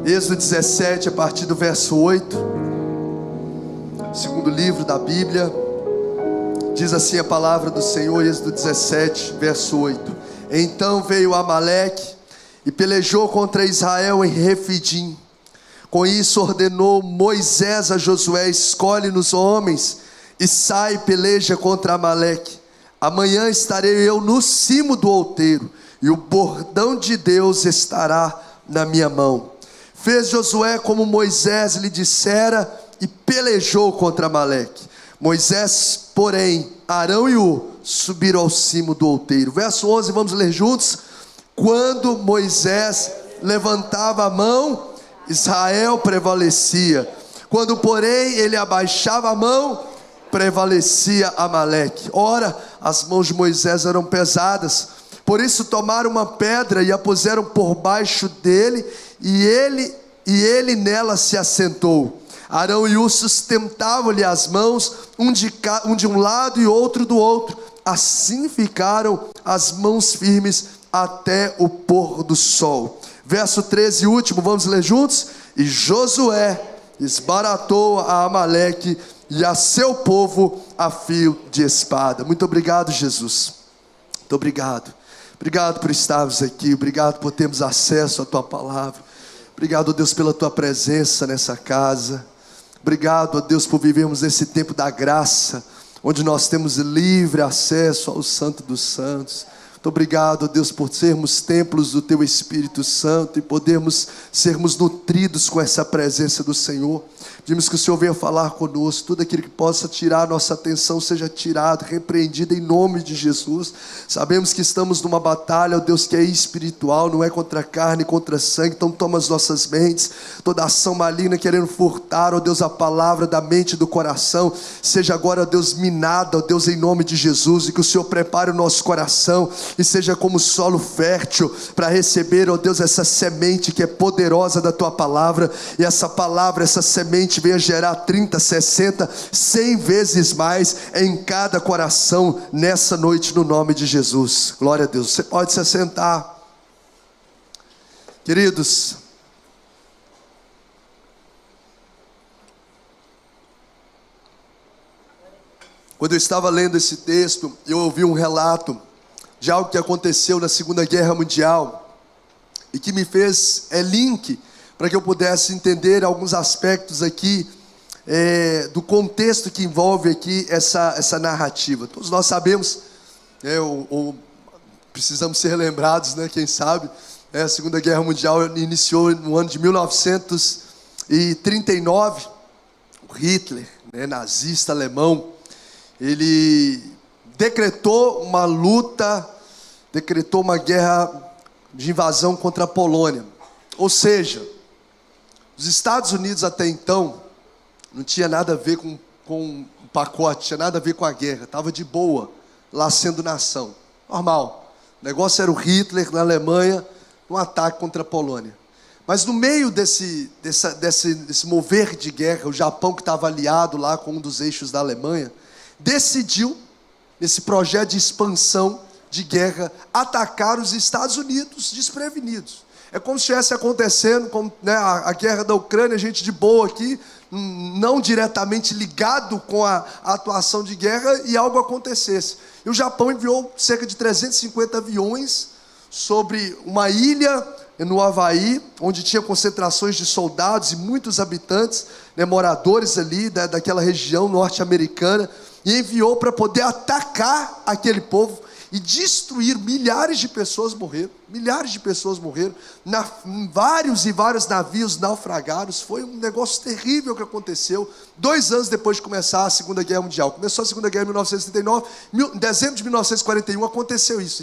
Êxodo 17, a partir do verso 8, segundo livro da Bíblia, diz assim a palavra do Senhor. Êxodo 17, verso 8: Então veio Amaleque e pelejou contra Israel em Refidim. Com isso ordenou Moisés a Josué: escolhe-nos homens e sai e peleja contra Amaleque. Amanhã estarei eu no cimo do outeiro, e o bordão de Deus estará na minha mão. Fez Josué como Moisés lhe dissera e pelejou contra Amaleque. Moisés, porém, Arão e Hur subiram ao cimo do outeiro. Verso 11, vamos ler juntos. Quando Moisés levantava a mão, Israel prevalecia. Quando, porém, ele abaixava a mão, prevalecia Amaleque. Ora, as mãos de Moisés eram pesadas, por isso tomaram uma pedra e a puseram por baixo dele, e ele nela se assentou. Arão e Hur sustentavam-lhe as mãos, um de um lado e outro do outro. Assim ficaram as mãos firmes até o pôr do sol. Verso 13 e último, vamos ler juntos? E Josué esbaratou a Amaleque e a seu povo a fio de espada. Muito obrigado, Jesus. Muito obrigado. Obrigado por estarmos aqui. Obrigado por termos acesso à tua palavra. Obrigado, Deus, pela tua presença nessa casa. Obrigado, Deus, por vivermos esse tempo da graça, onde nós temos livre acesso ao Santo dos Santos. Muito obrigado, Deus, por sermos templos do teu Espírito Santo e podermos sermos nutridos com essa presença do Senhor. Pedimos que o Senhor venha falar conosco. Tudo aquilo que possa tirar a nossa atenção seja tirado, repreendido em nome de Jesus. Sabemos que estamos numa batalha, ó Deus, que é espiritual, não é contra carne, contra sangue. Então toma as nossas mentes, toda ação maligna querendo furtar, ó Deus, a palavra da mente e do coração, seja agora, ó Deus, minada, ó Deus, em nome de Jesus. E que o Senhor prepare o nosso coração e seja como solo fértil para receber, ó Deus, essa semente que é poderosa da tua palavra. E essa palavra, essa semente venha gerar 30, 60, 100 vezes mais em cada coração nessa noite, no nome de Jesus. Glória a Deus. Você pode se assentar. Queridos, quando eu estava lendo esse texto, eu ouvi um relato de algo que aconteceu na Segunda Guerra Mundial e que me fez link para que eu pudesse entender alguns aspectos aqui do contexto que envolve aqui essa narrativa. Todos nós sabemos, ou precisamos ser lembrados, né, quem sabe, a Segunda Guerra Mundial iniciou no ano de 1939. O Hitler, nazista alemão, ele decretou uma luta, decretou uma guerra de invasão contra a Polônia. Ou seja, os Estados Unidos até então não tinha nada a ver com o pacote, tinha nada a ver com a guerra, estava de boa lá sendo nação, normal. O negócio era o Hitler na Alemanha, um ataque contra a Polônia. Mas no meio desse mover de guerra, o Japão, que estava aliado lá com um dos eixos da Alemanha, decidiu, nesse projeto de expansão de guerra, atacar os Estados Unidos desprevenidos. É como se estivesse acontecendo a guerra da Ucrânia, gente de boa aqui, não diretamente ligado com a atuação de guerra, e algo acontecesse. E o Japão enviou cerca de 350 aviões sobre uma ilha no Havaí, onde tinha concentrações de soldados e muitos habitantes, moradores ali daquela região norte-americana, e enviou para poder atacar aquele povo e destruir. Milhares de pessoas morreram, vários e vários navios naufragaram. Foi um negócio terrível que aconteceu 2 anos depois de começar a Segunda Guerra Mundial. Começou a Segunda Guerra em 1939, em dezembro de 1941 aconteceu isso.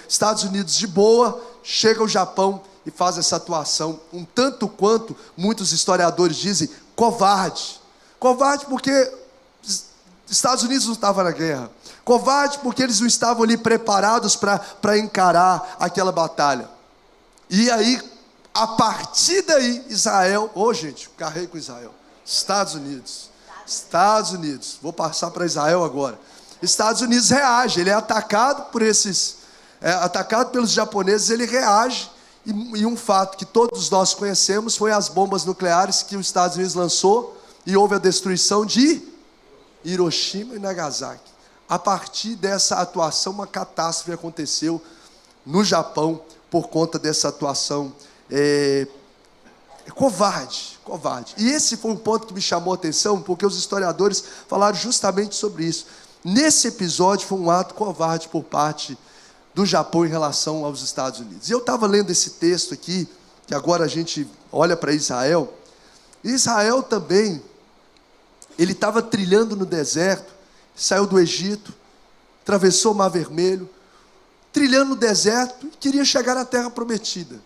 Estados Unidos de boa, chega o Japão e faz essa atuação, um tanto quanto, muitos historiadores dizem, covarde. Covarde porque Estados Unidos não estava na guerra. Covarde porque eles não estavam ali preparados para encarar aquela batalha. E aí, a partir daí, Israel, carrei com Israel, Estados Unidos, vou passar para Israel agora. Estados Unidos reage, ele é atacado por atacado pelos japoneses, ele reage E um fato que todos nós conhecemos foi as bombas nucleares que os Estados Unidos lançou e houve a destruição de Hiroshima e Nagasaki. A partir dessa atuação, uma catástrofe aconteceu no Japão por conta dessa atuação covarde. E esse foi um ponto que me chamou a atenção, porque os historiadores falaram justamente sobre isso. Nesse episódio foi um ato covarde por parte do Japão em relação aos Estados Unidos. E eu estava lendo esse texto aqui, que agora a gente olha para Israel. Israel também, ele estava trilhando no deserto, saiu do Egito, atravessou o Mar Vermelho, trilhando no deserto e queria chegar à Terra Prometida.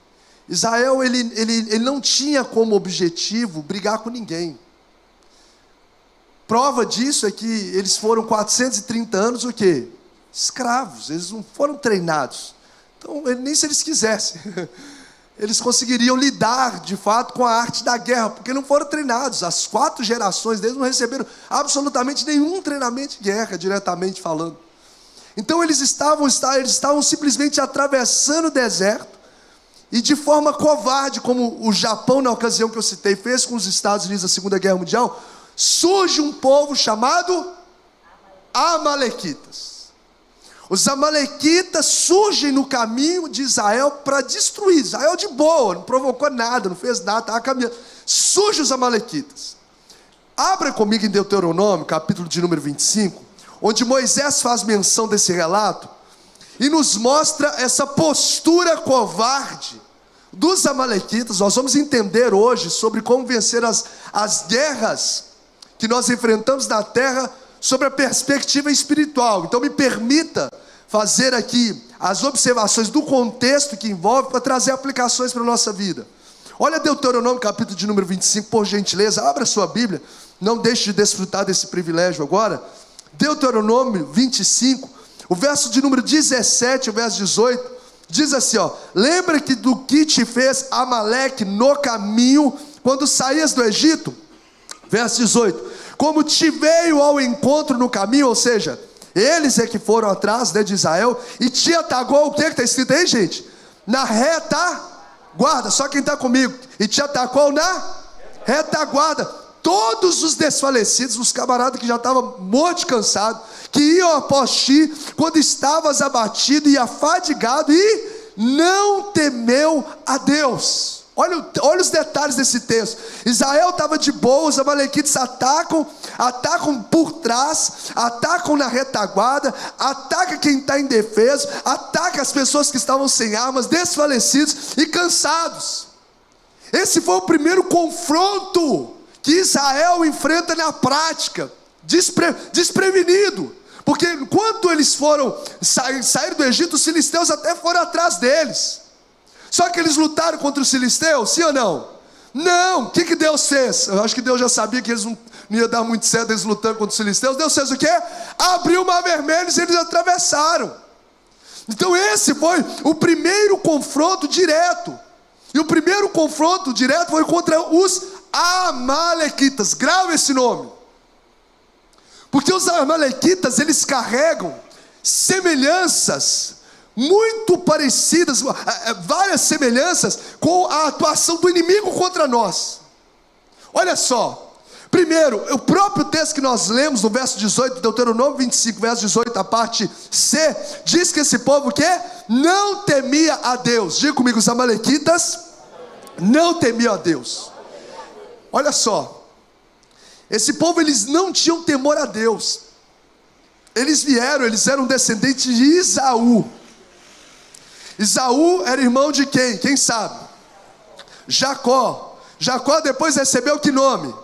Israel, ele não tinha como objetivo brigar com ninguém. Prova disso é que eles foram 430 anos o quê? Escravos, eles não foram treinados. Então, nem se eles quisessem, eles conseguiriam lidar, de fato, com a arte da guerra, porque não foram treinados. As 4 gerações deles não receberam absolutamente nenhum treinamento de guerra, diretamente falando. Então, eles estavam simplesmente atravessando o deserto, e de forma covarde, como o Japão, na ocasião que eu citei, fez com os Estados Unidos na Segunda Guerra Mundial, surge um povo chamado Amalequitas. Os Amalequitas surgem no caminho de Israel para destruir. Israel de boa, não provocou nada, não fez nada, estava caminhando. Surgem os Amalequitas. Abra comigo em Deuteronômio, capítulo de número 25, onde Moisés faz menção desse relato e nos mostra essa postura covarde dos Amalequitas. Nós vamos entender hoje sobre como vencer as guerras que nós enfrentamos na terra sobre a perspectiva espiritual. Então me permita fazer aqui as observações do contexto que envolve para trazer aplicações para a nossa vida. Olha Deuteronômio capítulo de número 25, por gentileza, abra sua Bíblia, não deixe de desfrutar desse privilégio agora. Deuteronômio 25, o verso de número 17, o verso 18, diz assim, lembra que do que te fez Amaleque no caminho, quando saías do Egito? Verso 18, como te veio ao encontro no caminho, ou seja, eles é que foram atrás, de Israel, e te atacou, o que está escrito aí, gente? Na retaguarda, só quem está comigo, e te atacou na retaguarda. Todos os desfalecidos, os camaradas que já estavam mortos e cansados, que iam após ti, quando estavas abatido e afadigado, e não temeu a Deus. Olha os detalhes desse texto. Israel estava de boa, os amalequitas atacam por trás, atacam na retaguarda, ataca quem está indefeso, ataca as pessoas que estavam sem armas, desfalecidos e cansados. Esse foi o primeiro confronto que Israel enfrenta na prática, desprevenido, porque enquanto eles foram sair do Egito, os filisteus até foram atrás deles. Só que eles lutaram contra os filisteus, sim ou não? Não, o que Deus fez? Eu acho que Deus já sabia que eles não ia dar muito certo eles lutando contra os filisteus. Deus fez o quê? Abriu o Mar Vermelho e eles atravessaram. Então esse foi o primeiro confronto direto. E o primeiro confronto direto foi contra os Amalequitas. Grave esse nome. Porque os Amalequitas, eles carregam semelhanças muito parecidas, várias semelhanças com a atuação do inimigo contra nós. Olha só, primeiro, o próprio texto que nós lemos no verso 18 de Deuteronômio 25, verso 18, a parte C, diz que esse povo que não temia a Deus. Diga comigo, os amalequitas não temiam a Deus. Olha só, esse povo, eles não tinham temor a Deus. Eles eram descendentes de Esaú. Esaú era irmão de quem? Quem sabe? Jacó. Jacó depois recebeu que nome?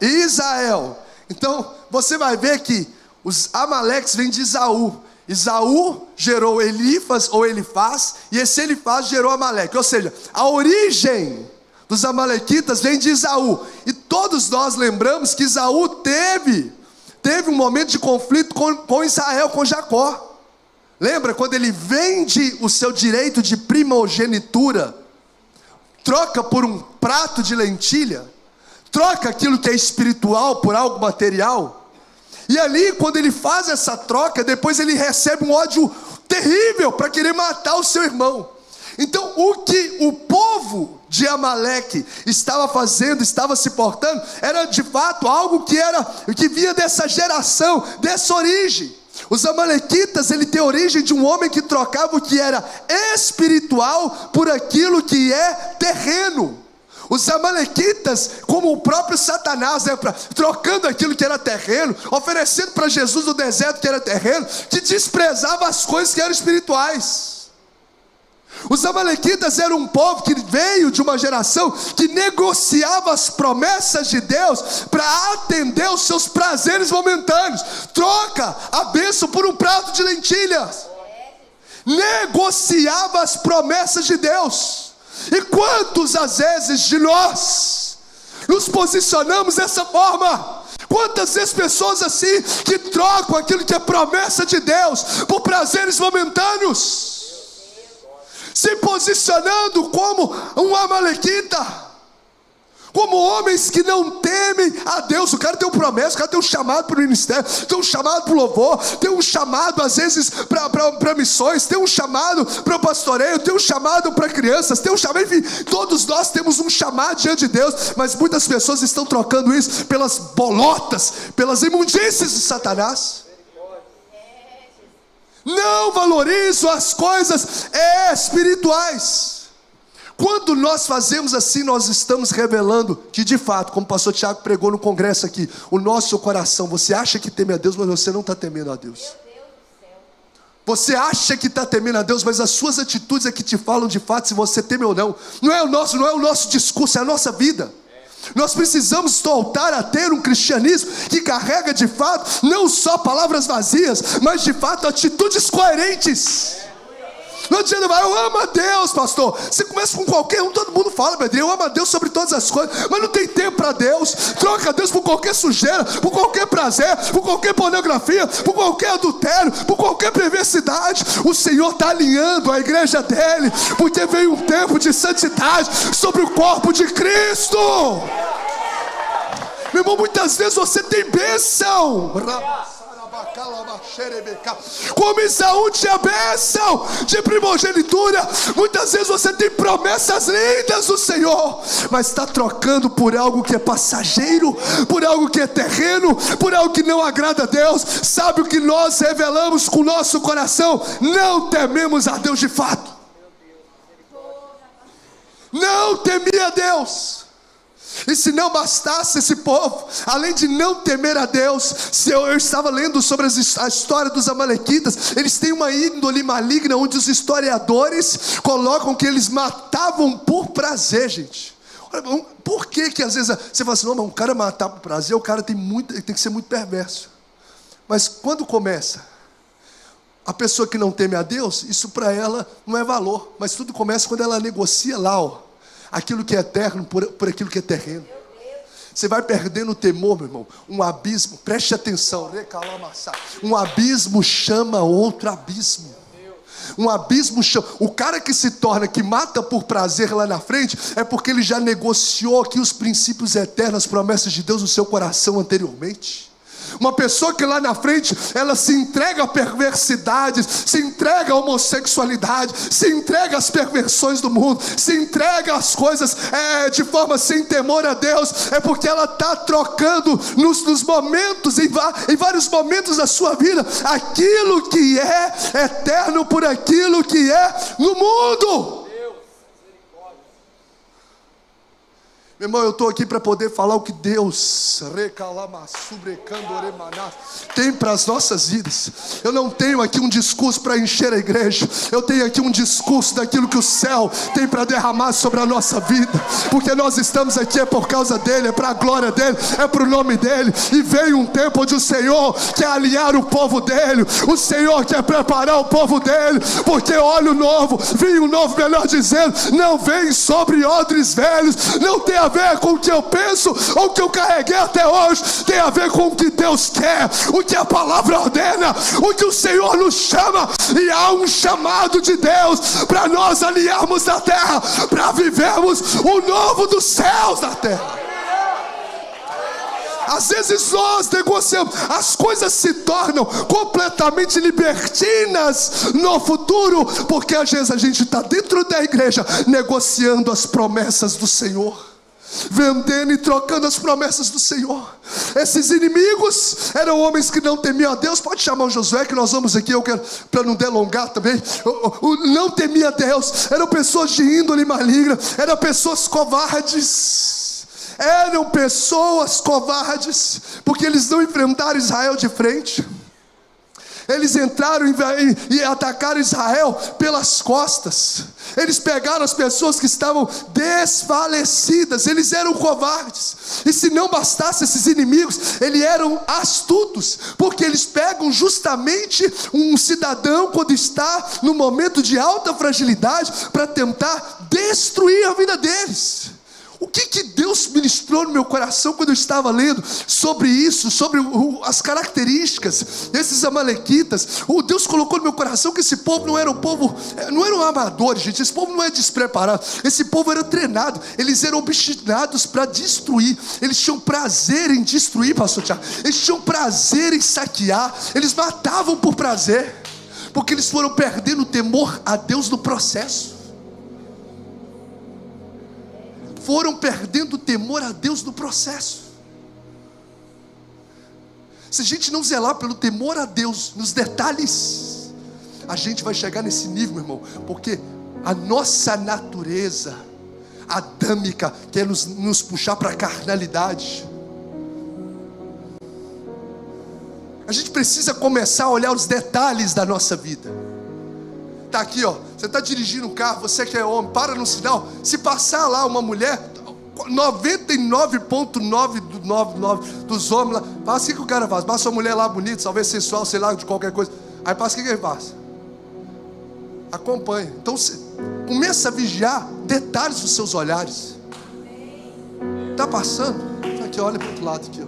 Israel. Então você vai ver que os Amaleques vêm de Esaú. Esaú gerou Elifaz ou Elifaz, e esse Elifaz gerou Amaleque. Ou seja, a origem dos Amalequitas vem de Esaú. E todos nós lembramos que Esaú teve um momento de conflito com Israel, com Jacó. Lembra quando ele vende o seu direito de primogenitura, troca por um prato de lentilha, troca aquilo que é espiritual por algo material, e ali quando ele faz essa troca, depois ele recebe um ódio terrível para querer matar o seu irmão. Então o que o povo de Amaleque estava fazendo, estava se portando, era de fato algo que vinha dessa geração, dessa origem. Os amalequitas, ele tem a origem de um homem que trocava o que era espiritual por aquilo que é terreno. Os amalequitas, como o próprio Satanás, trocando aquilo que era terreno, oferecendo para Jesus o deserto que era terreno, que desprezava as coisas que eram espirituais. Os amalequitas eram um povo que veio de uma geração que negociava as promessas de Deus para atender os seus prazeres momentâneos. Troca a bênção por um prato de lentilhas. Negociava as promessas de Deus. E quantos às vezes de nós nos posicionamos dessa forma? Quantas vezes pessoas assim que trocam aquilo que é promessa de Deus por prazeres momentâneos, se posicionando como um amalequita, como homens que não temem a Deus. O cara tem uma promessa, o cara tem um chamado para o ministério, tem um chamado para o louvor, tem um chamado às vezes para missões, tem um chamado para o pastoreio, tem um chamado para crianças, tem um chamado, enfim, todos nós temos um chamado diante de Deus, mas muitas pessoas estão trocando isso pelas bolotas, pelas imundícies de Satanás. Não valorizam as coisas espirituais. Quando nós fazemos assim, nós estamos revelando que de fato, como o pastor Tiago pregou no congresso aqui, o nosso coração, você acha que teme a Deus, mas você não está temendo a Deus. Você acha que está temendo a Deus, mas as suas atitudes é que te falam de fato se você teme ou não. Não é o nosso discurso, é a nossa vida. Nós precisamos voltar a ter um cristianismo que carrega de fato não só palavras vazias, mas de fato atitudes coerentes. Não adianta, eu amo a Deus, pastor. Você começa com qualquer um, todo mundo fala, Pedrinho, eu amo a Deus sobre todas as coisas, mas não tem tempo para Deus. Troca a Deus por qualquer sujeira, por qualquer prazer, por qualquer pornografia, por qualquer adultério, por qualquer perversidade. O Senhor está alinhando a igreja dele, porque veio um tempo de santidade sobre o corpo de Cristo. Meu irmão, muitas vezes você tem bênção, como Isaú tinha bênção de primogenitura. Muitas vezes você tem promessas lindas do Senhor, mas está trocando por algo que é passageiro, por algo que é terreno, por algo que não agrada a Deus. Sabe o que nós revelamos com o nosso coração? Não tememos a Deus de fato. Não temia a Deus. E se não bastasse esse povo, além de não temer a Deus, se eu estava lendo sobre a história dos amalequitas, eles têm uma índole maligna, onde os historiadores colocam que eles matavam por prazer, gente. Por que às vezes você fala assim, não, mas um cara matar por prazer, o cara tem que ser muito perverso. Mas quando começa, a pessoa que não teme a Deus, isso para ela não é valor, mas tudo começa quando ela negocia lá, aquilo que é eterno por aquilo que é terreno. Você vai perdendo o temor, meu irmão. Um abismo, preste atenção, um abismo chama outro abismo. Um abismo chama. O cara que se torna, que mata por prazer lá na frente, é porque ele já negociou aqui os princípios eternos, as promessas de Deus no seu coração anteriormente. Uma pessoa que lá na frente, ela se entrega a perversidades, se entrega à homossexualidade, se entrega às perversões do mundo, se entrega às coisas de forma sem temor a Deus, é porque ela está trocando nos momentos, em vários momentos da sua vida, aquilo que é eterno por aquilo que é no mundo. Meu irmão, eu estou aqui para poder falar o que Deus tem para as nossas vidas. Eu não tenho aqui um discurso para encher a igreja. Eu tenho aqui um discurso daquilo que o céu tem para derramar sobre a nossa vida. Porque nós estamos aqui é por causa dele, é para a glória dele, é para o nome dele. E veio um tempo onde o Senhor quer alinhar o povo dele. O Senhor quer preparar o povo dele. Porque óleo novo, vinho novo, melhor dizendo, não vem sobre odres velhos. Não tem a ver com o que eu penso ou o que eu carreguei até hoje, tem a ver com o que Deus quer, o que a palavra ordena, o que o Senhor nos chama. E há um chamado de Deus para nós alinharmos na terra, para vivermos o novo dos céus na terra. Às vezes nós negociamos, as coisas se tornam completamente libertinas no futuro, porque às vezes a gente está dentro da igreja negociando as promessas do Senhor, vendendo e trocando as promessas do Senhor. Esses inimigos eram homens que não temiam a Deus. Pode chamar o Josué, que nós vamos aqui, eu quero, para não delongar também. Não temia a Deus, eram pessoas de índole maligna, eram pessoas covardes. Eram pessoas covardes, porque eles não enfrentaram Israel de frente. Eles entraram e atacaram Israel pelas costas. Eles pegaram as pessoas que estavam desfalecidas. Eles eram covardes. E se não bastasse esses inimigos, eles eram astutos, porque eles pegam justamente um cidadão quando está no momento de alta fragilidade, para tentar destruir a vida deles. O que Deus ministrou no meu coração quando eu estava lendo sobre isso, sobre as características desses amalequitas? Deus colocou no meu coração que esse povo não era um povo, não eram amadores, gente. Esse povo não é despreparado, esse povo era treinado, eles eram obstinados para destruir. Eles tinham prazer em destruir, pastor Tiago. Eles tinham prazer em saquear, eles matavam por prazer, porque eles foram perdendo o temor a Deus no processo. Foram perdendo o temor a Deus no processo. Se a gente não zelar pelo temor a Deus nos detalhes, a gente vai chegar nesse nível, meu irmão, porque a nossa natureza adâmica quer nos puxar para a carnalidade. A gente precisa começar a olhar os detalhes da nossa vida. Está aqui, ó, você está dirigindo um carro, você que é homem, para no sinal. Se passar lá uma mulher, 99,999 dos homens lá, passa, o que o cara faz? Passa uma mulher lá bonita, talvez sensual, sei lá, de qualquer coisa. Aí passa, o que ele faz? Acompanha. Então começa a vigiar detalhes dos seus olhares. Está passando? Aqui, olha para o outro lado aqui, ó.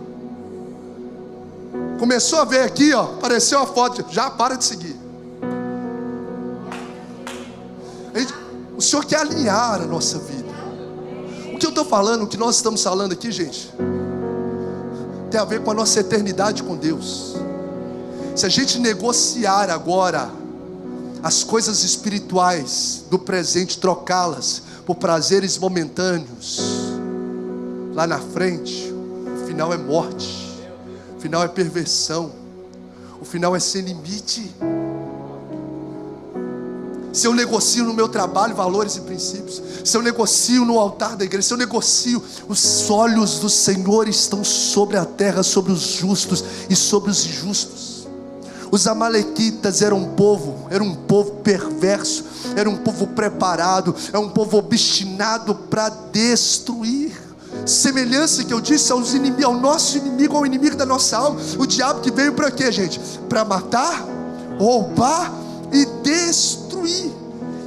Começou a ver aqui, ó, apareceu a foto, já para de seguir. O Senhor quer alinhar a nossa vida. O que eu estou falando, o que nós estamos falando aqui, gente, tem a ver com a nossa eternidade com Deus. Se a gente negociar agora as coisas espirituais do presente, trocá-las por prazeres momentâneos, lá na frente, o final é morte, o final é perversão, o final é sem limite. Se eu negocio no meu trabalho valores e princípios, se eu negocio no altar da igreja, se eu negocio, os olhos do Senhor estão sobre a terra, sobre os justos e sobre os injustos. Os amalequitas eram um povo perverso, era um povo preparado, é um povo obstinado para destruir. Semelhança que eu disse aos inimigos, ao nosso inimigo, ao inimigo da nossa alma, o diabo que veio para quê, gente? Para matar, roubar e destruir.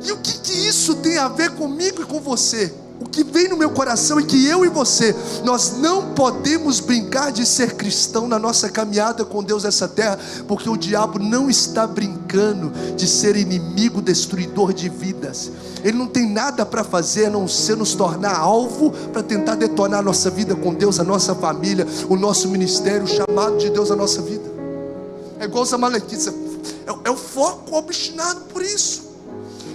E o que isso tem a ver comigo e com você? O que vem no meu coração é que eu e você, nós não podemos brincar de ser cristão na nossa caminhada com Deus nessa terra, porque o diabo não está brincando de ser inimigo destruidor de vidas. Ele não tem nada para fazer a não ser nos tornar alvo para tentar detonar a nossa vida com Deus, a nossa família, o nosso ministério, o chamado de Deus à nossa vida. É igual os amalequitas, é o foco obstinado por isso.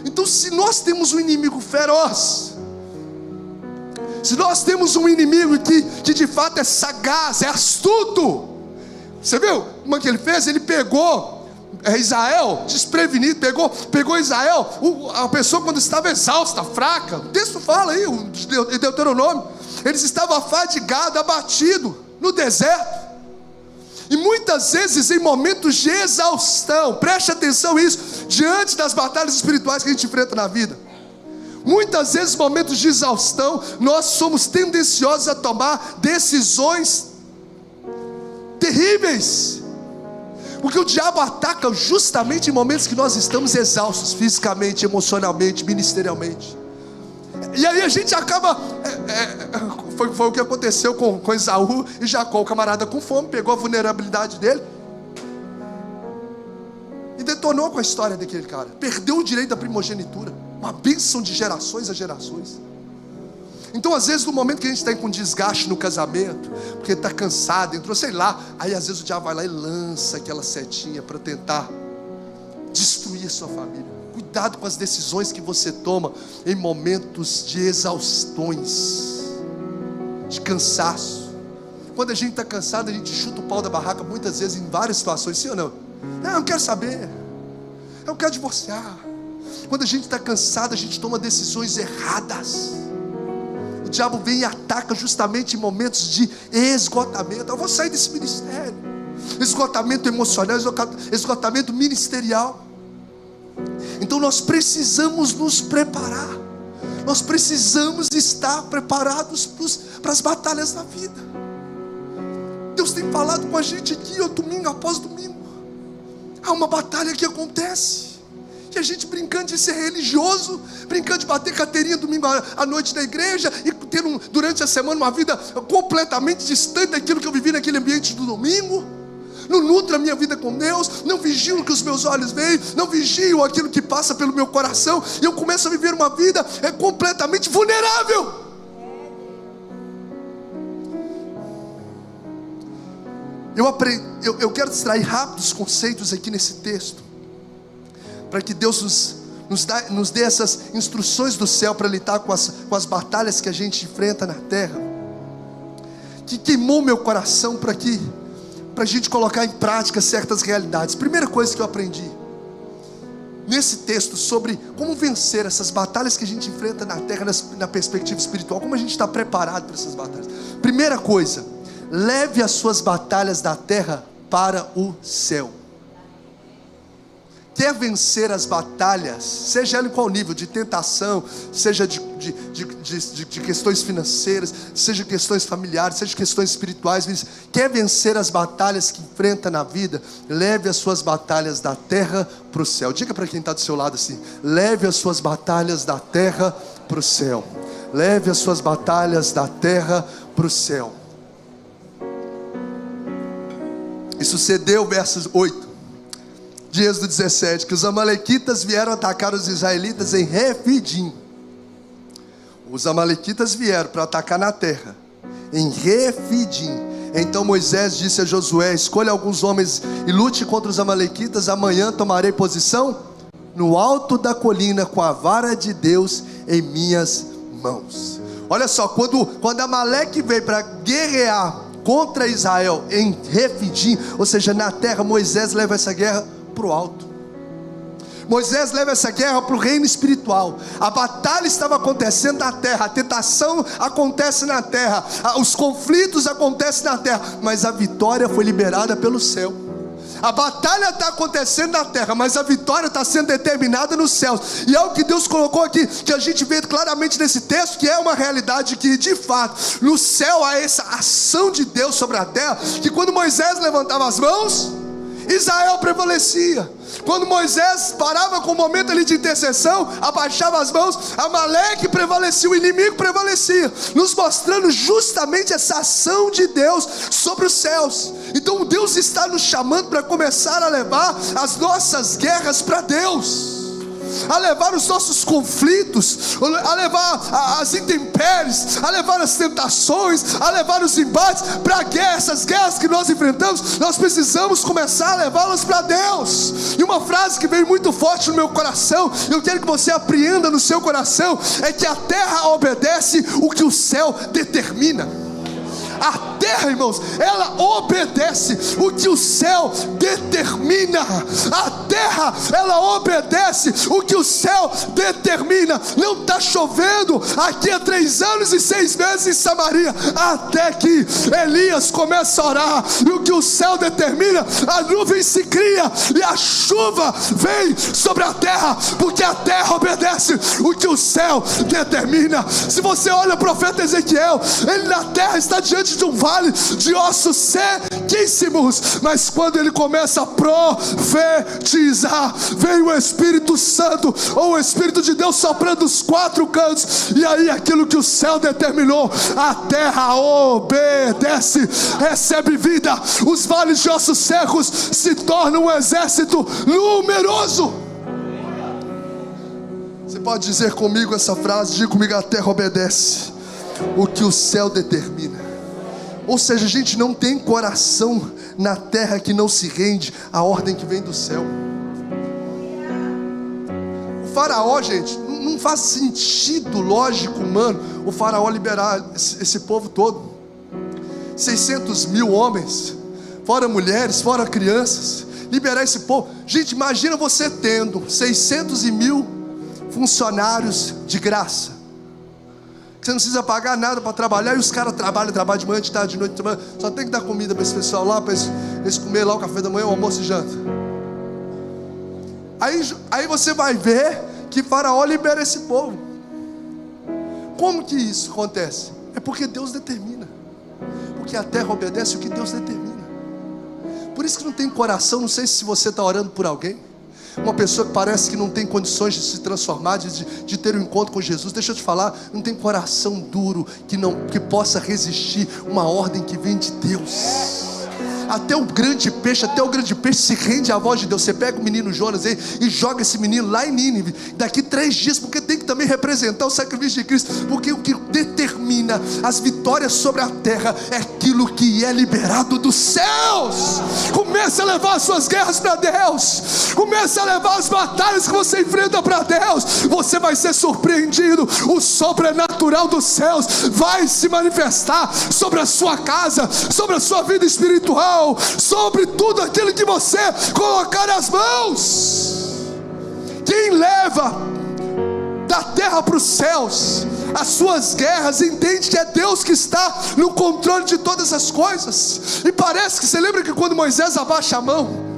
Então, se nós temos um inimigo feroz, se nós temos um inimigo que de fato é sagaz, é astuto, você viu como é que ele fez? Ele pegou Israel desprevenido, pegou Israel, a pessoa quando estava exausta, fraca. O texto fala aí, o Deuteronômio, eles estavam afadigados, abatidos no deserto. E muitas vezes em momentos de exaustão, preste atenção nisso, diante das batalhas espirituais que a gente enfrenta na vida, muitas vezes momentos de exaustão, nós somos tendenciosos a tomar decisões terríveis, porque o diabo ataca justamente em momentos que nós estamos exaustos, fisicamente, emocionalmente, ministerialmente. E aí a gente acaba, foi o que aconteceu com Esaú e Jacó. O camarada com fome pegou a vulnerabilidade dele e detonou com a história daquele cara. Perdeu o direito da primogenitura, uma bênção de gerações a gerações. Então às vezes no momento que a gente está com desgaste no casamento, porque está cansado, entrou sei lá, aí às vezes o diabo vai lá e lança aquela setinha para tentar destruir a sua família. Cuidado com as decisões que você toma em momentos de exaustões, de cansaço. Quando a gente está cansado, a gente chuta o pau da barraca muitas vezes em várias situações, sim ou não? Não, eu não quero saber, eu quero divorciar. Quando a gente está cansado, a gente toma decisões erradas. O diabo vem e ataca justamente em momentos de esgotamento. Eu vou sair desse ministério. Esgotamento emocional, esgotamento ministerial. Então nós precisamos nos preparar. Nós precisamos estar preparados para as batalhas da vida. Deus tem falado com a gente aqui, domingo após domingo. Há uma batalha que acontece. E a gente brincando de ser religioso, brincando de bater carteirinha domingo à noite na igreja, e tendo durante a semana uma vida completamente distante daquilo que eu vivi naquele ambiente do domingo. Não nutro a minha vida com Deus, não vigio o que os meus olhos veem, não vigio aquilo que passa pelo meu coração, e eu começo a viver uma vida completamente vulnerável. Eu quero extrair rápidos conceitos aqui nesse texto, para que Deus nos dê essas instruções do céu para lidar com as batalhas que a gente enfrenta na terra, que queimou meu coração para a gente colocar em prática certas realidades. Primeira coisa que eu aprendi nesse texto sobre como vencer essas batalhas que a gente enfrenta na terra, na perspectiva espiritual, como a gente está preparado para essas batalhas. Primeira coisa, leve as suas batalhas da terra para o céu. Quer vencer as batalhas, seja ela em qual nível, de tentação, seja de questões financeiras, seja questões familiares, seja questões espirituais, quer vencer as batalhas que enfrenta na vida, leve as suas batalhas da terra para o céu. Diga para quem está do seu lado assim: leve as suas batalhas da terra para o céu. Leve as suas batalhas da terra para o céu. E sucedeu, versos 8 de Êxodo 17, que os amalequitas vieram atacar os israelitas em Refidim. Os amalequitas vieram para atacar na terra, em Refidim. Então Moisés disse a Josué: escolha alguns homens e lute contra os amalequitas. Amanhã tomarei posição no alto da colina com a vara de Deus em minhas mãos. Olha só, quando Amaleque veio para guerrear contra Israel em Refidim, ou seja, na terra, Moisés leva essa guerra para o alto. Moisés leva essa guerra para o reino espiritual. A batalha estava acontecendo na terra, a tentação acontece na terra, os conflitos acontecem na terra, mas a vitória foi liberada pelo céu. A batalha está acontecendo na terra, mas a vitória está sendo determinada nos céus. E é o que Deus colocou aqui, que a gente vê claramente nesse texto, que é uma realidade que de fato no céu há essa ação de Deus sobre a terra, que quando Moisés levantava as mãos, Israel prevalecia. Quando Moisés parava com o momento ali de intercessão, abaixava as mãos, Amaleque prevalecia, o inimigo prevalecia, nos mostrando justamente essa ação de Deus sobre os céus. Então Deus está nos chamando para começar a levar as nossas guerras para Deus, a levar os nossos conflitos, a levar as intempéries, a levar as tentações, a levar os embates para a guerra. Essas guerras que nós enfrentamos, nós precisamos começar a levá-las para Deus. E uma frase que veio muito forte no meu coração, eu quero que você apreenda no seu coração, é que a terra obedece o que o céu determina. A terra, irmãos, ela obedece o que o céu determina. A terra, ela obedece o que o céu determina. Não está chovendo aqui há 3 anos e 6 meses em Samaria, até que Elias começa a orar, e o que o céu determina, a nuvem se cria e a chuva vem sobre a terra, porque a terra obedece o que o céu determina. Se você olha o profeta Ezequiel, ele na terra está diante de um vale de ossos sequíssimos, mas quando ele começa a profetizar, vem o Espírito Santo, ou o Espírito de Deus soprando os 4 cantos, e aí aquilo que o céu determinou, a terra obedece, recebe vida. Os vales de ossos secos se tornam um exército numeroso. Você pode dizer comigo essa frase? Diga comigo: a terra obedece o que o céu determina. Ou seja, a gente não tem coração na terra que não se rende à ordem que vem do céu. O faraó, gente, não faz sentido lógico humano o faraó liberar esse povo todo. 600 mil homens, fora mulheres, fora crianças, liberar esse povo. Gente, imagina você tendo 600 mil funcionários de graça. Você não precisa pagar nada para trabalhar, e os caras trabalham de manhã, de tarde, de noite, de manhã. Só tem que dar comida para esse pessoal lá, para eles comer lá o café da manhã, o almoço e janta. Aí você vai ver que faraó libera esse povo. Como que isso acontece? É porque Deus determina. Porque a terra obedece o que Deus determina. Por isso que não tem coração. Não sei se você está orando por alguém, uma pessoa que parece que não tem condições de se transformar, de ter um encontro com Jesus. Deixa eu te falar, não tem coração duro que possa resistir uma ordem que vem de Deus. Até o grande peixe se rende à voz de Deus. Você pega o menino Jonas aí e joga esse menino lá em Nínive, daqui 3 dias, porque tem que também representar o sacrifício de Cristo. Porque o que determina as vitórias sobre a terra é aquilo que é liberado dos céus. Comece a levar as suas guerras para Deus. Comece a levar as batalhas que você enfrenta para Deus. Você vai ser surpreendido. O sobrenatural dos céus vai se manifestar sobre a sua casa, sobre a sua vida espiritual, sobre tudo aquilo que você colocar nas mãos. Quem leva da terra para os céus as suas guerras entende que é Deus que está no controle de todas as coisas. E parece que, você lembra que quando Moisés abaixa a mão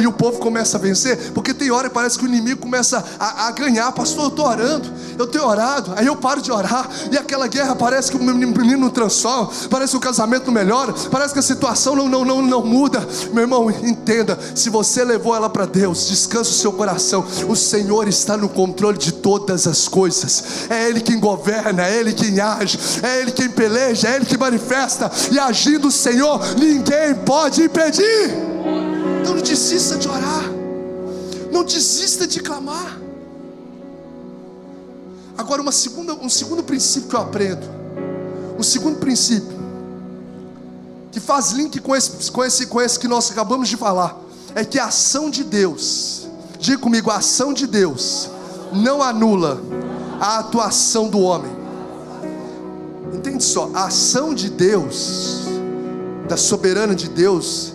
e o povo começa a vencer? Porque tem hora que parece que o inimigo começa a ganhar. Pastor, eu estou orando, eu tenho orado, aí eu paro de orar, e aquela guerra parece que o menino não transforma, parece que o casamento não melhora, parece que a situação não muda. Meu irmão, entenda, se você levou ela para Deus, descansa o seu coração. O Senhor está no controle de todas as coisas. É Ele quem governa, é Ele quem age, é Ele quem peleja, é Ele que manifesta. E agindo o Senhor, ninguém pode impedir. Então não desista de orar, não desista de clamar. Agora um segundo princípio que eu aprendo, um segundo princípio que faz link com esse que nós acabamos de falar, é que a ação de Deus, diga comigo, a ação de Deus não anula a atuação do homem. Entende só, a ação de Deus, da soberana de Deus,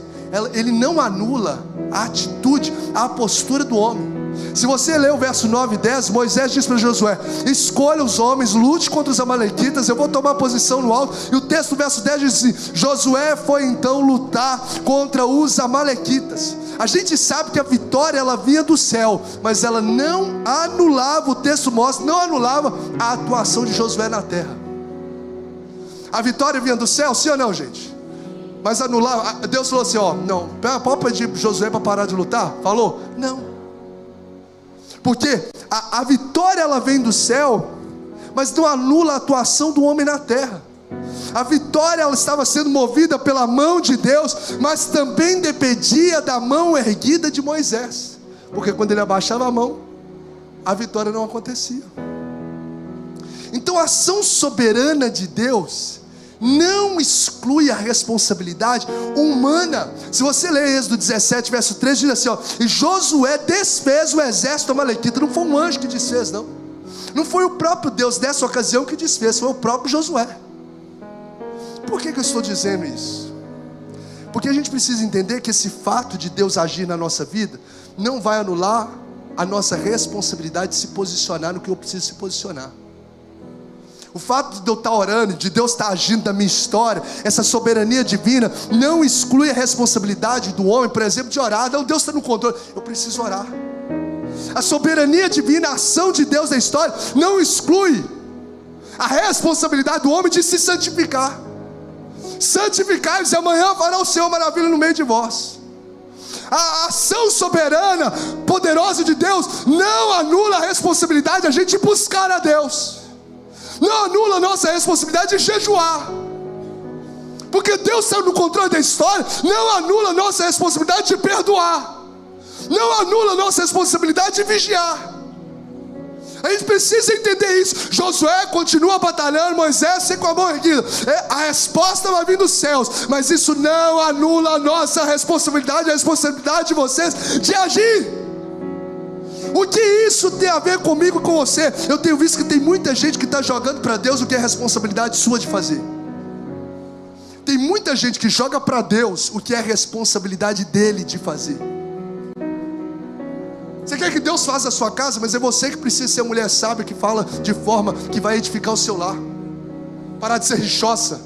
ele não anula a atitude, a postura do homem. Se você ler o verso 9 e 10, Moisés diz para Josué: escolha os homens, lute contra os amalequitas, eu vou tomar posição no alto. E o texto do verso 10 diz assim: Josué foi então lutar contra os amalequitas. A gente sabe que a vitória ela vinha do céu, mas ela não anulava, o texto mostra, não anulava a atuação de Josué na terra. A vitória vinha do céu, sim ou não, gente? Mas anular, Deus falou assim: ó, não, pode pedir para Josué para parar de lutar? Falou? Não. Porque a vitória ela vem do céu, mas não anula a atuação do homem na terra. A vitória ela estava sendo movida pela mão de Deus, mas também dependia da mão erguida de Moisés. Porque quando ele abaixava a mão, a vitória não acontecia. Então a ação soberana de Deus não exclui a responsabilidade humana. Se você ler Êxodo 17, verso 3, diz assim, ó: e Josué desfez o exército amalequita. Não foi um anjo que desfez, não foi o próprio Deus dessa ocasião que desfez, foi o próprio Josué. Por que eu estou dizendo isso? Porque a gente precisa entender que esse fato de Deus agir na nossa vida não vai anular a nossa responsabilidade de se posicionar no que eu preciso se posicionar. O fato de eu estar orando, de Deus estar agindo na minha história, essa soberania divina, não exclui a responsabilidade do homem, por exemplo, de orar. Não, Deus está no controle, eu preciso orar. A soberania divina, a ação de Deus na história, não exclui a responsabilidade do homem de se santificar. Santificai-vos, e amanhã fará o Senhor maravilha no meio de vós. A ação soberana, poderosa de Deus, não anula a responsabilidade de a gente buscar a Deus. Não anula a nossa responsabilidade de jejuar, porque Deus está no controle da história. Não anula a nossa responsabilidade de perdoar. Não anula a nossa responsabilidade de vigiar. A gente precisa entender isso. Josué continua batalhando, Moisés sempre com a mão erguida. A resposta vai vir dos céus, mas isso não anula a nossa responsabilidade, a responsabilidade de vocês de agir. O que isso tem a ver comigo e com você? Eu tenho visto que tem muita gente que está jogando para Deus o que é responsabilidade sua de fazer. Tem muita gente que joga para Deus o que é responsabilidade dele de fazer. Você quer que Deus faça a sua casa, mas é você que precisa ser a mulher sábia que fala de forma que vai edificar o seu lar. Parar de ser rixosa.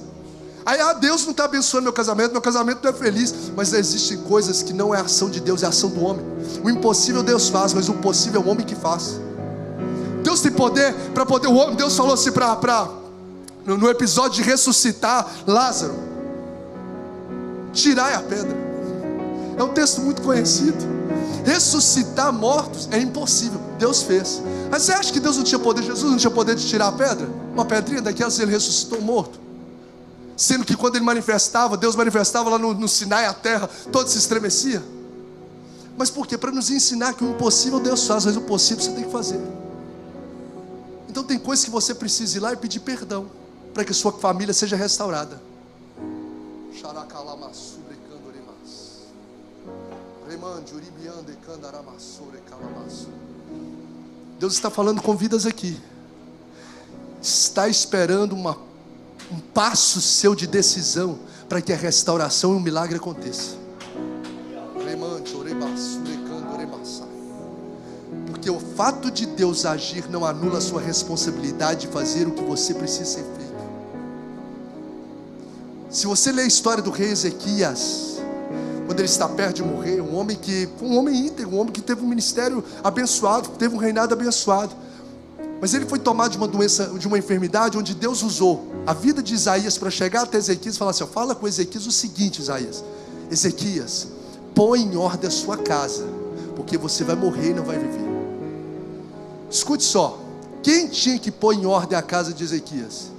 Aí, Deus não está abençoando meu casamento não é feliz. Mas existem coisas que não é ação de Deus, é ação do homem. O impossível Deus faz, mas o possível é o homem que faz. Deus tem poder para poder. Deus falou assim no episódio de ressuscitar Lázaro: tirai a pedra. É um texto muito conhecido. Ressuscitar mortos é impossível, Deus fez. Mas você acha que Deus não tinha poder, Jesus não tinha poder de tirar a pedra? Uma pedrinha daquelas, ele ressuscitou um morto. Sendo que quando ele manifestava, Deus manifestava lá no Sinai, a terra toda se estremecia. Mas por quê? Para nos ensinar que o impossível Deus faz, mas o possível você tem que fazer. Então tem coisas que você precisa ir lá e pedir perdão, para que a sua família seja restaurada. Deus está falando com vidas aqui. Está esperando um passo seu de decisão para que a restauração e o milagre aconteça. Porque o fato de Deus agir não anula a sua responsabilidade de fazer o que você precisa ser feito. Se você ler a história do rei Ezequias, quando ele está perto de morrer, um homem íntegro, um homem que teve um ministério abençoado, que teve um reinado abençoado, mas ele foi tomado de uma doença, de uma enfermidade, onde Deus usou a vida de Isaías para chegar até Ezequias e falar assim: fala com Ezequias o seguinte, Isaías: Ezequias, põe em ordem a sua casa, porque você vai morrer e não vai viver. Escute só, quem tinha que pôr em ordem a casa de Ezequias?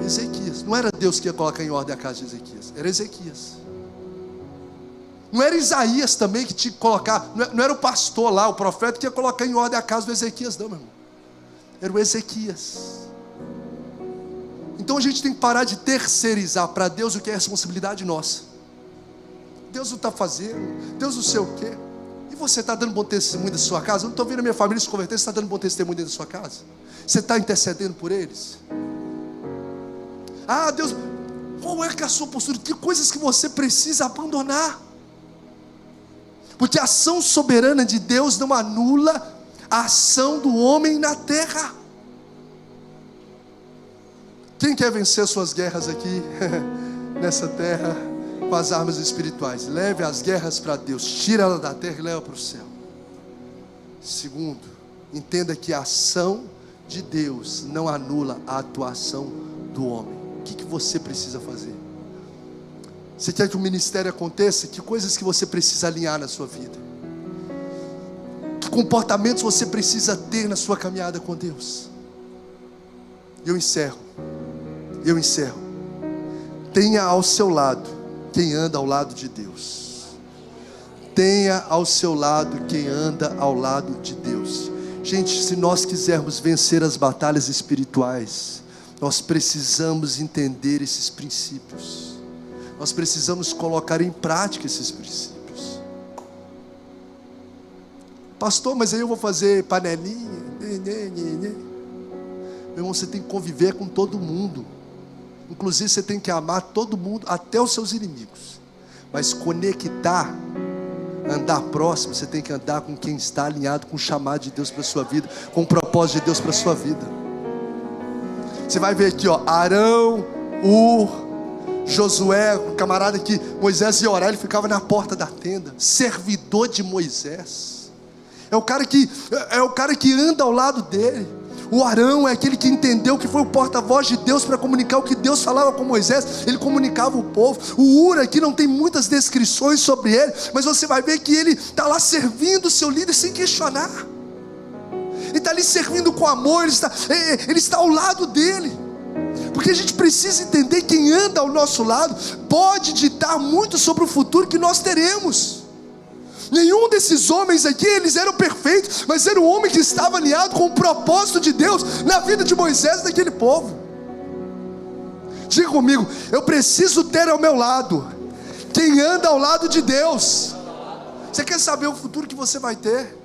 Ezequias. Não era Deus que ia colocar em ordem a casa de Ezequias, era Ezequias. Não era Isaías também que tinha que colocar, não era o pastor lá, o profeta que ia colocar em ordem a casa do Ezequias, não, meu irmão. Era o Ezequias. Então a gente tem que parar de terceirizar para Deus o que é responsabilidade nossa. Deus não está fazendo, Deus não sei o quê. E você está dando bom testemunho da sua casa? Eu não estou vendo a minha família se converter. Você está dando bom testemunho dentro da sua casa? Você está intercedendo por eles? Deus, qual é que é a sua postura? Que coisas que você precisa abandonar? Porque a ação soberana de Deus não anula a ação do homem na terra. Quem quer vencer suas guerras aqui nessa terra com as armas espirituais? Leve as guerras para Deus, tira ela da terra e leva para o céu. Segundo, entenda que a ação de Deus não anula a atuação do homem. O que você precisa fazer? Você quer que o ministério aconteça? Que coisas que você precisa alinhar na sua vida? Que comportamentos você precisa ter na sua caminhada com Deus? Eu encerro. Tenha ao seu lado quem anda ao lado de Deus. Tenha ao seu lado quem anda ao lado de Deus. Gente, se nós quisermos vencer as batalhas espirituais, nós precisamos entender esses princípios. Nós precisamos colocar em prática esses princípios. Pastor, mas aí eu vou fazer panelinha? Meu irmão, você tem que conviver com todo mundo. Inclusive você tem que amar todo mundo, até os seus inimigos. Mas conectar, andar próximo, você tem que andar com quem está alinhado com o chamado de Deus para a sua vida, com o propósito de Deus para a sua vida. Você vai ver aqui, Arão, Josué, o camarada que Moisés ia orar, ele ficava na porta da tenda, servidor de Moisés. É o cara que anda ao lado dele. O Arão é aquele que entendeu que foi o porta-voz de Deus para comunicar o que Deus falava com Moisés. Ele comunicava o povo. O Ur aqui não tem muitas descrições sobre ele, mas você vai ver que ele está lá servindo o seu líder sem questionar. Ele está ali servindo com amor, ele está ao lado dele. Porque a gente precisa entender que quem anda ao nosso lado pode ditar muito sobre o futuro que nós teremos. Nenhum desses homens aqui, eles eram perfeitos, mas era um homem que estava alinhado com o propósito de Deus na vida de Moisés e daquele povo. Diga comigo, eu preciso ter ao meu lado quem anda ao lado de Deus. Você quer saber o futuro que você vai ter?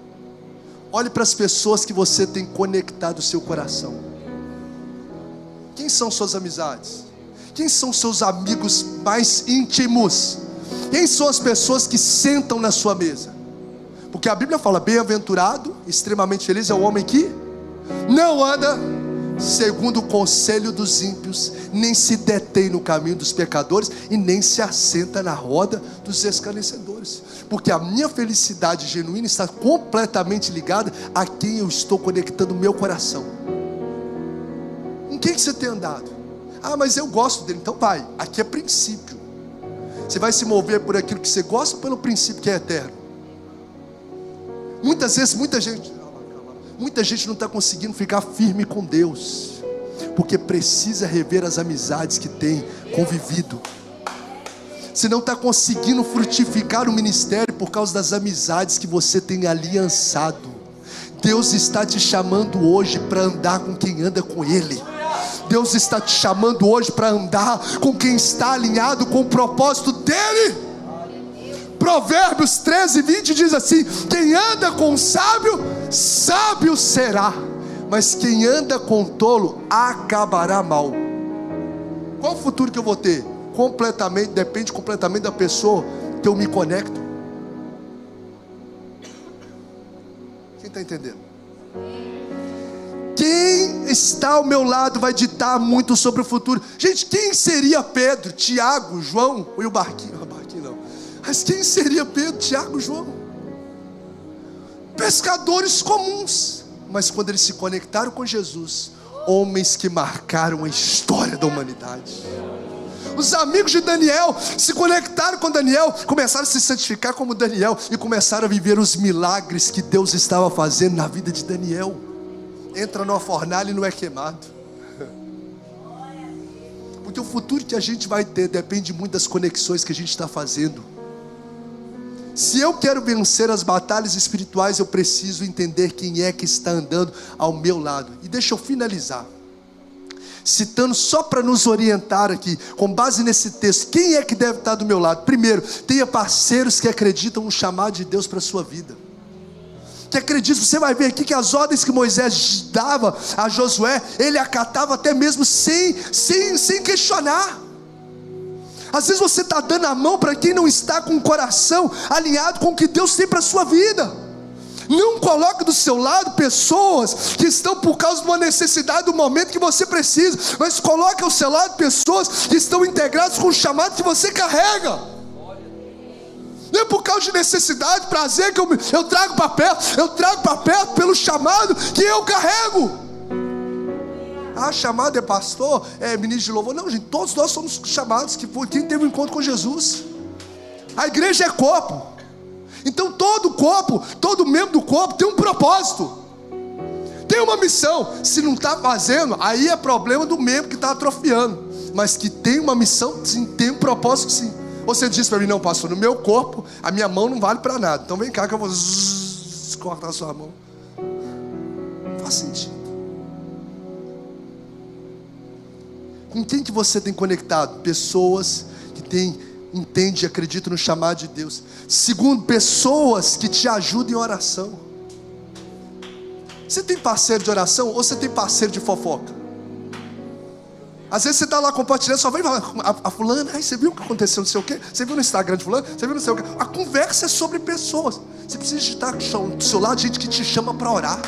Olhe para as pessoas que você tem conectado o seu coração. Quem são suas amizades? Quem são seus amigos mais íntimos? Quem são as pessoas que sentam na sua mesa? Porque a Bíblia fala, bem-aventurado, extremamente feliz é o homem que não anda segundo o conselho dos ímpios, nem se detém no caminho dos pecadores, e nem se assenta na roda dos escarnecedores. Porque a minha felicidade genuína está completamente ligada a quem eu estou conectando o meu coração. Com quem que você tem andado? Ah, mas eu gosto dele. Então vai, aqui é princípio. Você vai se mover por aquilo que você gosta ou pelo princípio que é eterno? Muitas vezes, muita gente não está conseguindo ficar firme com Deus, porque precisa rever as amizades que tem convivido. Você não está conseguindo frutificar o ministério por causa das amizades que você tem aliançado. Deus está te chamando hoje para andar com quem anda com Ele. Deus está te chamando hoje para andar com quem está alinhado com o propósito dEle. Provérbios 13:20 diz assim: quem anda com o sábio, sábio será, mas quem anda com o tolo, acabará mal. Qual o futuro que eu vou ter? Depende completamente da pessoa que eu me conecto. Quem está entendendo? Quem está ao meu lado vai ditar muito sobre o futuro. Gente, quem seria Pedro, Tiago, João e o barquinho? Barquinho não. Mas quem seria Pedro, Tiago, João? Pescadores comuns. Mas quando eles se conectaram com Jesus, homens que marcaram a história da humanidade. Os amigos de Daniel se conectaram com Daniel, começaram a se santificar como Daniel e começaram a viver os milagres que Deus estava fazendo na vida de Daniel. Entra numa fornalha e não é queimado. Porque o futuro que a gente vai ter depende muito das conexões que a gente está fazendo. Se eu quero vencer as batalhas espirituais, eu preciso entender quem é que está andando ao meu lado. E deixa eu finalizar citando só para nos orientar aqui, com base nesse texto, quem é que deve estar do meu lado? Primeiro, tenha parceiros que acreditam no chamado de Deus para a sua vida. Que acreditam, você vai ver aqui que as ordens que Moisés dava a Josué, ele acatava até mesmo sem questionar. Às vezes você está dando a mão para quem não está com o coração alinhado com o que Deus tem para a sua vida. Não coloque do seu lado pessoas que estão por causa de uma necessidade do momento que você precisa, mas coloque ao seu lado pessoas que estão integradas com o chamado que você carrega. Não é por causa de necessidade, prazer que eu trago para perto, eu trago para perto pelo chamado que eu carrego. Ah, chamado é pastor, é ministro de louvor. Não, gente, todos nós somos chamados, que foi quem teve um encontro com Jesus. A igreja é corpo. Então todo corpo, todo membro do corpo tem um propósito, tem uma missão. Se não está fazendo, aí é problema do membro que está atrofiando. Mas que tem uma missão, sim, tem um propósito, sim. Você disse para mim: não, pastor, no meu corpo a minha mão não vale para nada, então vem cá que eu vou cortar a sua mão. Não faz sentido. Com quem que você tem conectado? Pessoas que entendem e acreditam no chamado de Deus. Segundo, pessoas que te ajudam em oração. Você tem parceiro de oração ou você tem parceiro de fofoca? Às vezes você está lá compartilhando, só vem falar, a fulana, você viu o que aconteceu, não sei o quê? Você viu no Instagram de fulano? Você viu não sei o quê? A conversa é sobre pessoas. Você precisa estar do seu lado gente que te chama para orar,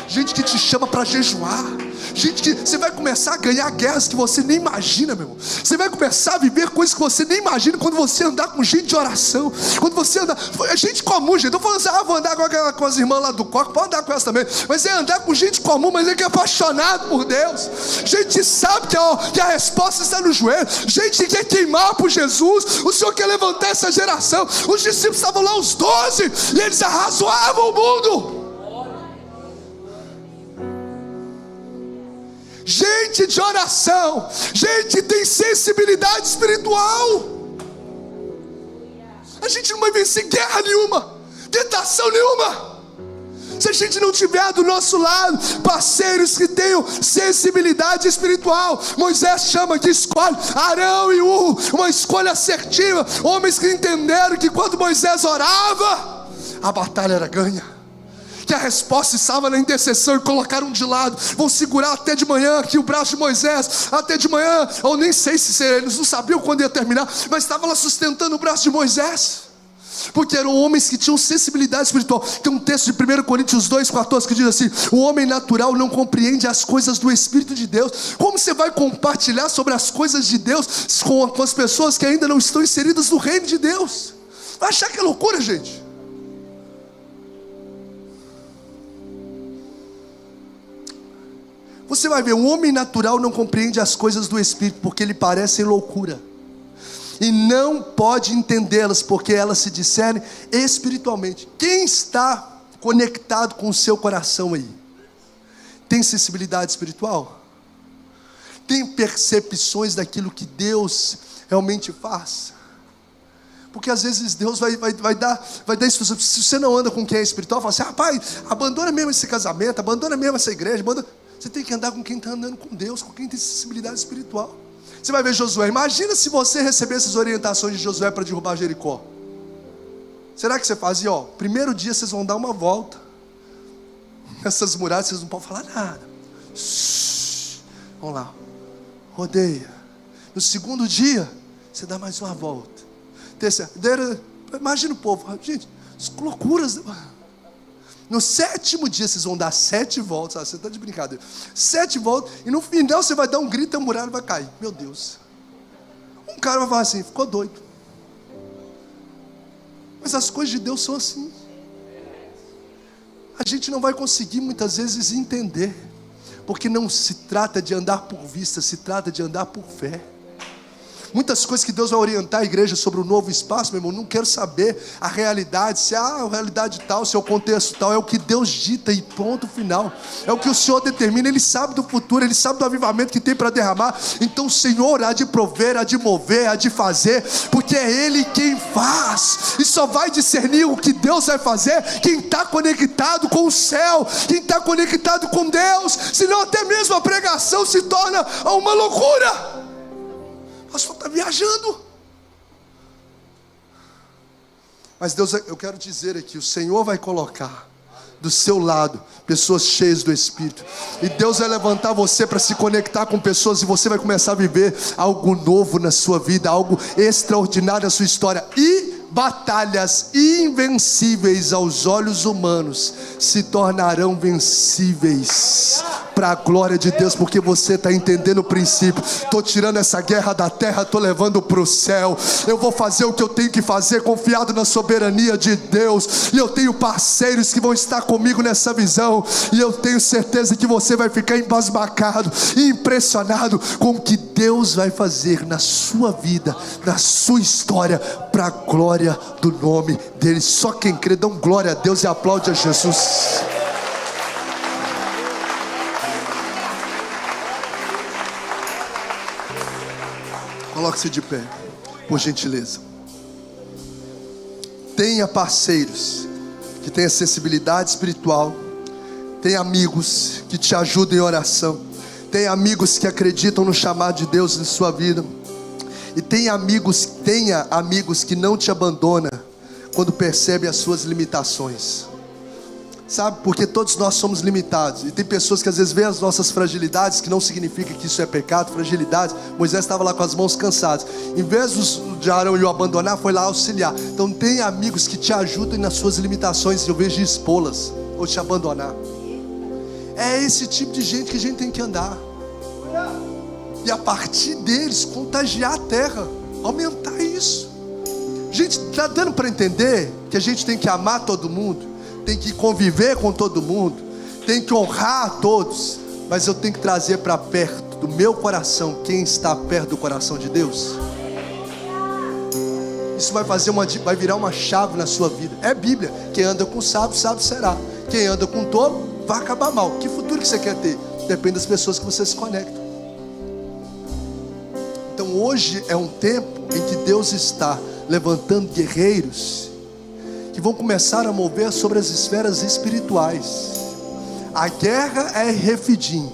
gente que te chama para jejuar, gente que você vai começar a ganhar guerras que você nem imagina, meu irmão. Você vai começar a viver coisas que você nem imagina quando você andar com gente de oração. Quando você andar, é gente comum, gente. Eu falo assim, vou andar com as irmãs lá do Coque, pode andar com elas também. Mas é andar com gente comum, mas é que é apaixonado por Deus. Gente que sabe que a resposta está no joelho. Gente que quer queimar por Jesus. O Senhor quer levantar essa geração. Os discípulos estavam lá, os 12, e eles arrasavam o mundo. Gente de oração, gente que tem sensibilidade espiritual. A gente não vai vencer guerra nenhuma, tentação nenhuma, se a gente não tiver do nosso lado parceiros que tenham sensibilidade espiritual. Moisés chama que escolhe Arão e uma escolha assertiva, homens que entenderam que quando Moisés orava, a batalha era ganha, que a resposta estava na intercessão, e colocaram de lado, vão segurar até de manhã aqui o braço de Moisés, até de manhã, eu nem sei se eles não sabiam quando ia terminar, mas estava lá sustentando o braço de Moisés, porque eram homens que tinham sensibilidade espiritual. Tem um texto de 1 Coríntios 2,14 que diz assim: o homem natural não compreende as coisas do Espírito de Deus. Como você vai compartilhar sobre as coisas de Deus com as pessoas que ainda não estão inseridas no reino de Deus? Vai achar que é loucura, gente. Você vai ver, o homem natural não compreende as coisas do Espírito, porque lhe parecem loucura, e não pode entendê-las, porque elas se discernem espiritualmente. Quem está conectado com o seu coração aí? Tem sensibilidade espiritual? Tem percepções daquilo que Deus realmente faz? Porque às vezes Deus vai dar instrução. Se você não anda com quem é espiritual, fala assim: ah, pai, abandona mesmo esse casamento, abandona mesmo essa igreja, Você tem que andar com quem está andando com Deus, com quem tem sensibilidade espiritual. Você vai ver Josué. Imagina se você recebesse as orientações de Josué para derrubar Jericó. Será que você fazia? Primeiro dia vocês vão dar uma volta nessas muralhas, vocês não podem falar nada. Vamos lá, rodeia. No segundo dia você dá mais uma volta. Terceiro, imagina o povo, gente, loucuras. No sétimo dia vocês vão dar 7 voltas. Você está de brincadeira. 7 voltas. E no final você vai dar um grito e a muralha vai cair. Meu Deus. Um cara vai falar assim: ficou doido. Mas as coisas de Deus são assim. A gente não vai conseguir muitas vezes entender, porque não se trata de andar por vista, se trata de andar por fé. Muitas coisas que Deus vai orientar a igreja sobre o novo espaço, meu irmão, não quero saber a realidade, se a realidade tal, se é o contexto tal, é o que Deus dita e ponto final. É o que o Senhor determina, Ele sabe do futuro, Ele sabe do avivamento que tem para derramar. Então o Senhor há de prover, há de mover, há de fazer, porque é Ele quem faz. E só vai discernir o que Deus vai fazer quem está conectado com o céu, quem está conectado com Deus. Senão até mesmo a pregação se torna uma loucura. O pastor está viajando. Mas Deus, eu quero dizer aqui, o Senhor vai colocar do seu lado pessoas cheias do Espírito, e Deus vai levantar você para se conectar com pessoas, e você vai começar a viver algo novo na sua vida, algo extraordinário na sua história. E batalhas invencíveis aos olhos humanos se tornarão vencíveis para a glória de Deus, porque você está entendendo o princípio. Estou tirando essa guerra da terra, estou levando para o céu. Eu vou fazer o que eu tenho que fazer, confiado na soberania de Deus, e eu tenho parceiros que vão estar comigo nessa visão, e eu tenho certeza que você vai ficar embasbacado e impressionado com o que Deus vai fazer na sua vida, na sua história, para a glória do nome dele. Só quem crê, dá glória a Deus e aplaude a Jesus. Coloque-se de pé, por gentileza. Tenha parceiros que tenham sensibilidade espiritual. Tenha amigos que te ajudem em oração. Tenha amigos que acreditam no chamado de Deus em sua vida. E tenha amigos que não te abandonam quando percebem as suas limitações. Sabe, porque todos nós somos limitados, e tem pessoas que às vezes veem as nossas fragilidades, que não significa que isso é pecado, fragilidades. Moisés estava lá com as mãos cansadas, em vez de Arão o abandonar, foi lá auxiliar. Então tem amigos que te ajudem nas suas limitações, em vez de expô-las ou te abandonar. É esse tipo de gente que a gente tem que andar, e a partir deles contagiar a terra, aumentar isso. Gente, está dando para entender que a gente tem que amar todo mundo, tem que conviver com todo mundo, tem que honrar a todos, mas eu tenho que trazer para perto do meu coração quem está perto do coração de Deus. Isso vai virar uma chave na sua vida. É Bíblia: quem anda com sábio, sábio será. Quem anda com tolo, vai acabar mal. Que futuro que você quer ter? Depende das pessoas que você se conecta. Então hoje é um tempo em que Deus está levantando guerreiros que vão começar a mover sobre as esferas espirituais. A guerra é em Refidim,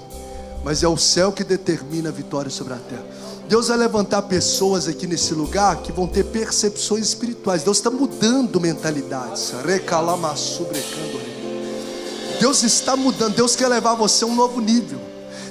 mas é o céu que determina a vitória sobre a terra. Deus vai levantar pessoas aqui nesse lugar que vão ter percepções espirituais. Deus está mudando mentalidades. Deus está mudando. Deus quer levar você a um novo nível.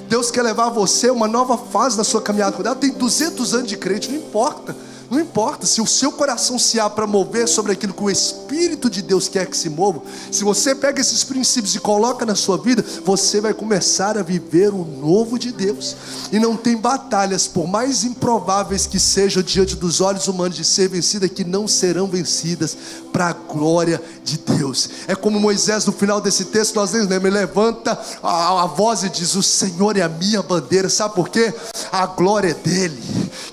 Deus quer levar você a uma nova fase da sua caminhada. Ela tem 200 anos de crente, não importa. Não importa, se o seu coração se abre para mover sobre aquilo que o Espírito de Deus quer que se mova, se você pega esses princípios e coloca na sua vida, você vai começar a viver o novo de Deus. E não tem batalhas, por mais improváveis que sejam diante dos olhos humanos de ser vencida, que não serão vencidas para a glória de Deus. É como Moisés no final desse texto, nós lemos, ele levanta a voz e diz: o Senhor é a minha bandeira. Sabe por quê? A glória é dele,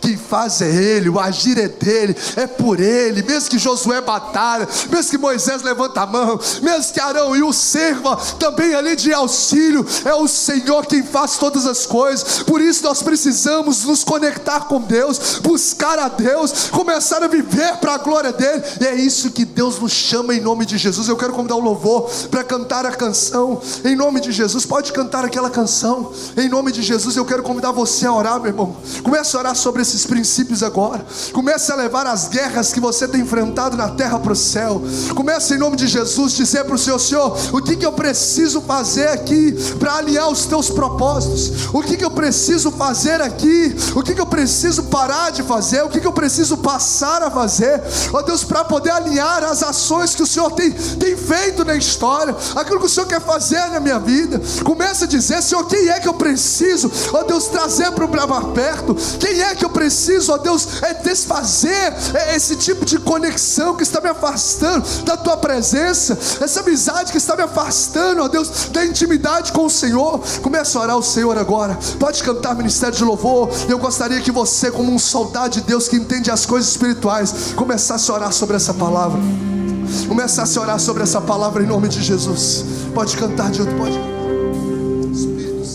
quem faz é ele, o agir é dele, é por ele. Mesmo que Josué batalha, mesmo que Moisés levanta a mão, mesmo que Arão e o serva também ali de auxílio, é o Senhor quem faz todas as coisas. Por isso nós precisamos nos conectar com Deus, buscar a Deus, começar a viver para a glória dele. E é isso que Deus nos chama em nome de Jesus. Eu quero convidar o louvor para cantar a canção em nome de Jesus. Pode cantar aquela canção em nome de Jesus. Eu quero convidar você a orar, meu irmão. Comece a orar sobre esses princípios agora. Comece a levar as guerras que você tem enfrentado na terra para o céu. Comece em nome de Jesus dizer para o Senhor: Senhor, o que eu preciso fazer aqui para alinhar os teus propósitos? O que eu preciso fazer aqui? O que eu preciso parar de fazer? O que eu preciso passar a fazer? Ó Deus, para poder alinhar as ações que o Senhor tem feito na história, aquilo que o Senhor quer fazer na minha vida. Comece a dizer: Senhor, quem é que eu preciso, ó Deus, trazer para o perto? Quem é que eu preciso, ó Deus, desfazer esse tipo de conexão que está me afastando da tua presença, essa amizade que está me afastando, ó Deus, da intimidade com o Senhor? Comece a orar ao Senhor agora. Pode cantar ministério de louvor. Eu gostaria que você, como um soldado de Deus que entende as coisas espirituais, começasse a orar sobre essa palavra. Começasse a orar sobre essa palavra em nome de Jesus. Pode cantar, Dilton, pode.